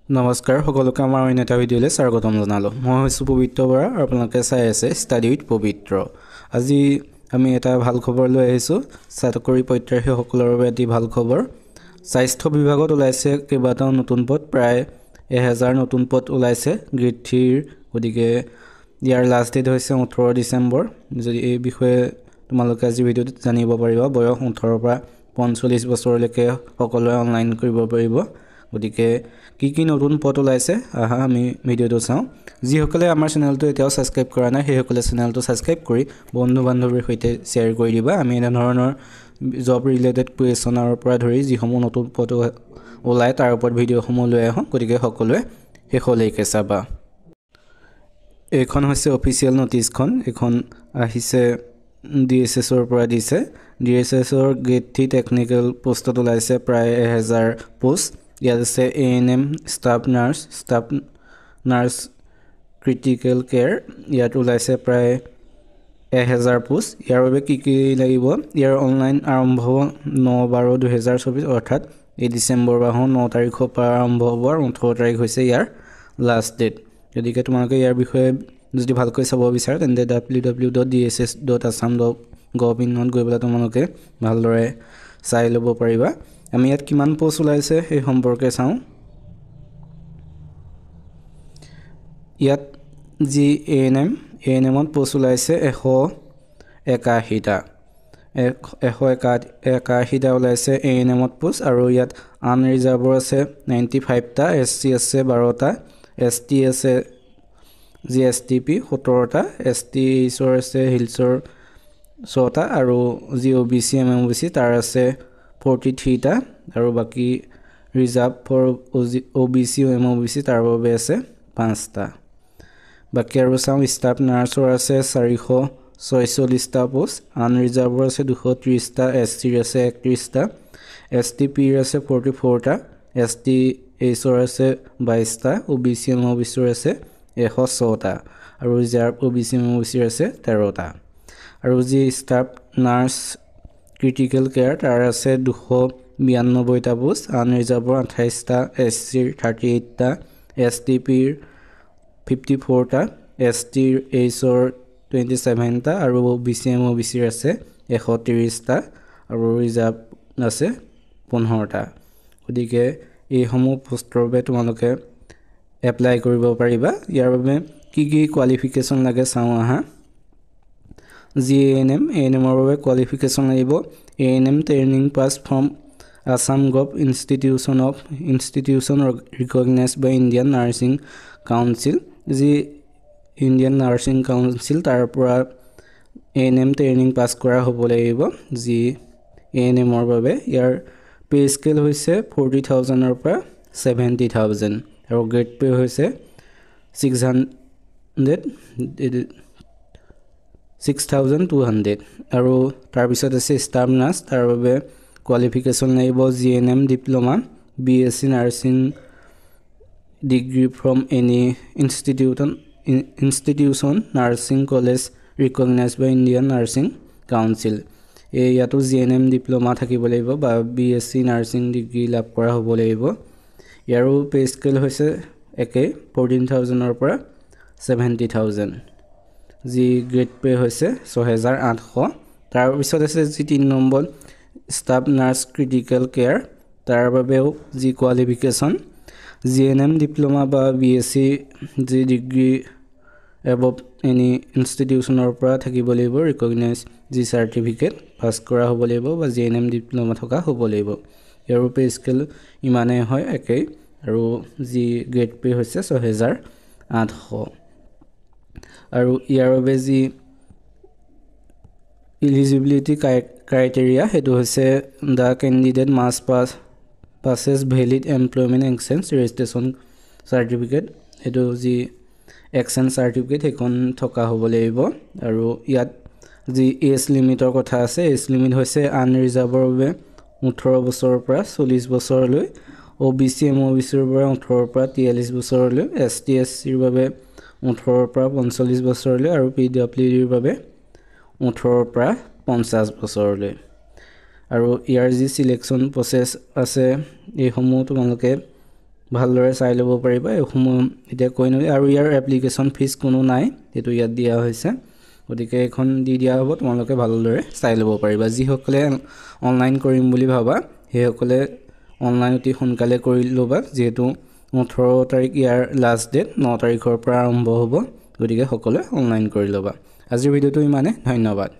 নমস্কাৰ সকলোকে আমাৰ অন্য এটা ভিডিঅ'লৈ স্বাগতম জনালোঁ। মই হৈছোঁ পবিত্ৰ বৰা আৰু আপোনালোকে চাই আছে ষ্টাডি উইথ পবিত্ৰ। আজি আমি এটা ভাল খবৰ লৈ আহিছোঁ। চাকৰি প্ৰত্যাশীসকলৰ বাবে এটি ভাল খবৰ। স্বাস্থ্য বিভাগত ওলাইছে কেইবাটাও নতুন পদ, প্ৰায় 1000 নতুন পদ ওলাইছে গ্ৰেড 3ৰ। গতিকে ইয়াৰ লাষ্ট ডেট হৈছে 18 ডিচেম্বৰ। যদি এই বিষয়ে তোমালোকে আজি ভিডিঅ'ত জানিব পাৰিবা। বয়স 18 পৰা 45 বছৰলৈকে সকলোৱে অনলাইন কৰিব পাৰিব। গতিকে কি নতুন পদ ওলাইছে আহা আমি ভিডিঅ'টো চাওঁ। যিসকলে আমাৰ চেনেলটো এতিয়াও ছাবস্ক্ৰাইব কৰা নাই সেইসকলে চেনেলটো ছাবস্ক্ৰাইব কৰি বন্ধু বান্ধৱীৰ সৈতে শ্বেয়াৰ কৰি দিবা। আমি এনেধৰণৰ জব ৰিলেটেড কুৱেশ্যনৰ পৰা ধৰি যিসমূহ নতুন পদ ওলায় তাৰ ওপৰত ভিডিঅ'সমূহ লৈ আহোঁ। গতিকে সকলোৱে শেষলৈকে চাবা। এইখন হৈছে অফিচিয়েল নটিচখন। এইখন আহিছে DSSৰ পৰা দিছে। DSSৰ গ্ৰেড 3 টেকনিকেল পোষ্টত ওলাইছে প্ৰায় 1000 পোষ্ট। ইয়াত আছে ANM staff nurse critical care. ইয়াত ওলাইছে প্ৰায় 1000 পোষ্ট। ইয়াৰ বাবে কি লাগিব? ইয়াৰ অনলাইন আৰম্ভ হ'ব 9/12/2024 অৰ্থাৎ এই ডিচেম্বৰ মাহৰ 9 তাৰিখৰ পৰা আৰম্ভ হ'ব আৰু 18 তাৰিখ হৈছে ইয়াৰ লাষ্ট ডেট। গতিকে তোমালোকে ইয়াৰ বিষয়ে যদি ভালকৈ চাব বিচাৰা তেন্তে www.dss.assam.gov.in গৈ পেলাই তোমালোকে ভালদৰে চাই ল'ব পাৰিবা। আমি ইয়াত কিমান পোষ্ট ওলাইছে সেই সম্পৰ্কে চাওঁ। ইয়াত যি ANMত পোষ্ট ওলাইছে 181টা 181টা ওলাইছে ANMত পোষ্ট। আৰু ইয়াত আনৰিজাৰ্ভৰ আছে 95টা, SC আছে 12টা, ST আছে যি STP 17টা, STHৰ আছে হিলছৰ 6টা আৰু যি OBC MOBC তাৰ আছে 43টা আৰু বাকী ৰিজাৰ্ভ ফৰ OBC MOBC তাৰ বাবে আছে 5টা। বাকী আৰু চাওঁ ষ্টাফ নাৰ্ছৰ আছে 446টা পোষ্ট, আনৰিজাৰ্ভৰ আছে 230টা, SCৰ আছে 31টা, STPৰ আছে 44টা, STHৰ আছে 22টা, OBC MOBCৰ আছে 106টা আৰু ৰিজাৰ্ভ OBC MOBCৰ আছে 13টা। আৰু যি ষ্টাফ নাৰ্ছ ক্ৰিটিকেল কেয়াৰ তাৰ আছে 292টা পোষ্ট, আনৰিজাৰ্ভৰ 28টা, SCৰ 38টা, STPৰ 54টা, STHৰ 27টা আৰু OBC MOBCৰ আছে 130টা আৰু ৰিজাৰ্ভ আছে 15টা। গতিকে এইসমূহ পোষ্টৰ বাবে তোমালোকে এপ্লাই কৰিব পাৰিবা। ইয়াৰ বাবে কি কোৱালিফিকেশ্যন লাগে চাওঁ আহা। যি ANMৰ বাবে কোৱালিফিকেশ্যন লাগিব ANM training pass from Assam gov institution recognised by Indian nursing Council. যি ইণ্ডিয়ান নাৰ্ছিং কাউন্সিল তাৰ পৰা ANM ট্ৰেইনিং পাছ কৰা হ'ব লাগিব যি ANMৰ বাবে। ইয়াৰ পে স্কেল হৈছে 40,000ৰ পৰা 70,000 আৰু গ্ৰেড পে হৈছে 6,200 আৰু তাৰপিছত আছে ষ্টাফ নাৰ্ছ। তাৰ বাবে কোৱালিফিকেশ্যন লাগিব GNM diploma, BSc nursing degree from any institution nursing college recognised by Indian nursing council. ইয়াতো GNM ডিপ্ল'মা থাকিব লাগিব বা BSc নাৰ্ছিং ডিগ্ৰী লাভ কৰা হ'ব লাগিব। ইয়াৰো পে স্কেল হৈছে একেই 14,000ৰ পৰা 70,000। যি গ্ৰেড পে হৈছে 6,800। তাৰপিছত আছে যি 3 number staff nurse critical care. তাৰ বাবেও যি কোৱালিফিকেশ্যন GNM ডিপ্ল'মা বা BSc যি ডিগ্ৰী এবভ এনি ইনষ্টিটিউশ্যনৰ পৰা থাকিব লাগিব, ৰিকগনাইজ যি চাৰ্টিফিকেট পাছ কৰা হ'ব লাগিব বা GNM ডিপ্ল'মা থকা হ'ব লাগিব। ইয়াৰো পে স্কেল ইমানেই হয় একেই আৰু যি গ্ৰেড পে হৈছে 6,800। আৰু ইয়াৰ বাবে যি ইলিজিবিলিটি ক্ৰাইটেৰিয়া সেইটো হৈছে the candidate must passes valid employment exchange registration certificate. সেইটো যি এক্সচেঞ্জ চাৰ্টিফিকেট সেইখন থকা হ'ব লাগিব। আৰু ইয়াত যি এজ লিমিটৰ কথা আছে, এজ লিমিট হৈছে আনৰিজাৰ্ভৰ বাবে 18 বছৰৰ পৰা 40 বছৰলৈ, OBC MOBCৰ পৰা 18ৰ পৰা 43 বছৰলৈ, ST SCৰ বাবে 18ৰ পৰা 45 বছৰলৈ আৰু PWDৰ বাবে 18ৰ পৰা 50 বছৰলৈ। আৰু ইয়াৰ যি চিলেকশ্যন প্ৰচেছ আছে এইসমূহ তোমালোকে ভালদৰে চাই ল'ব পাৰিবা এইসমূহ এতিয়া কৈ নলয় আৰু ইয়াৰ এপ্লিকেশ্যন ফিজ কোনো নাই এইটো ইয়াত দিয়া হৈছে গতিকে এখন দি দিয়া হ'ব তোমালোকে ভালদৰে চাই ল'ব পাৰিবা যিসকলে অনলাইন কৰিম বুলি ভাবা সেইসকলে অনলাইন অতি সোনকালে কৰি ল'বা যিহেতু 18 তাৰিখ ইয়াৰ লাষ্ট ডেট 9 তাৰিখৰ পৰা আৰম্ভ হ'ব গতিকে সকলোৱে অনলাইন কৰি ল'বা আজিৰ ভিডিঅ'টো ইমানে ধন্যবাদ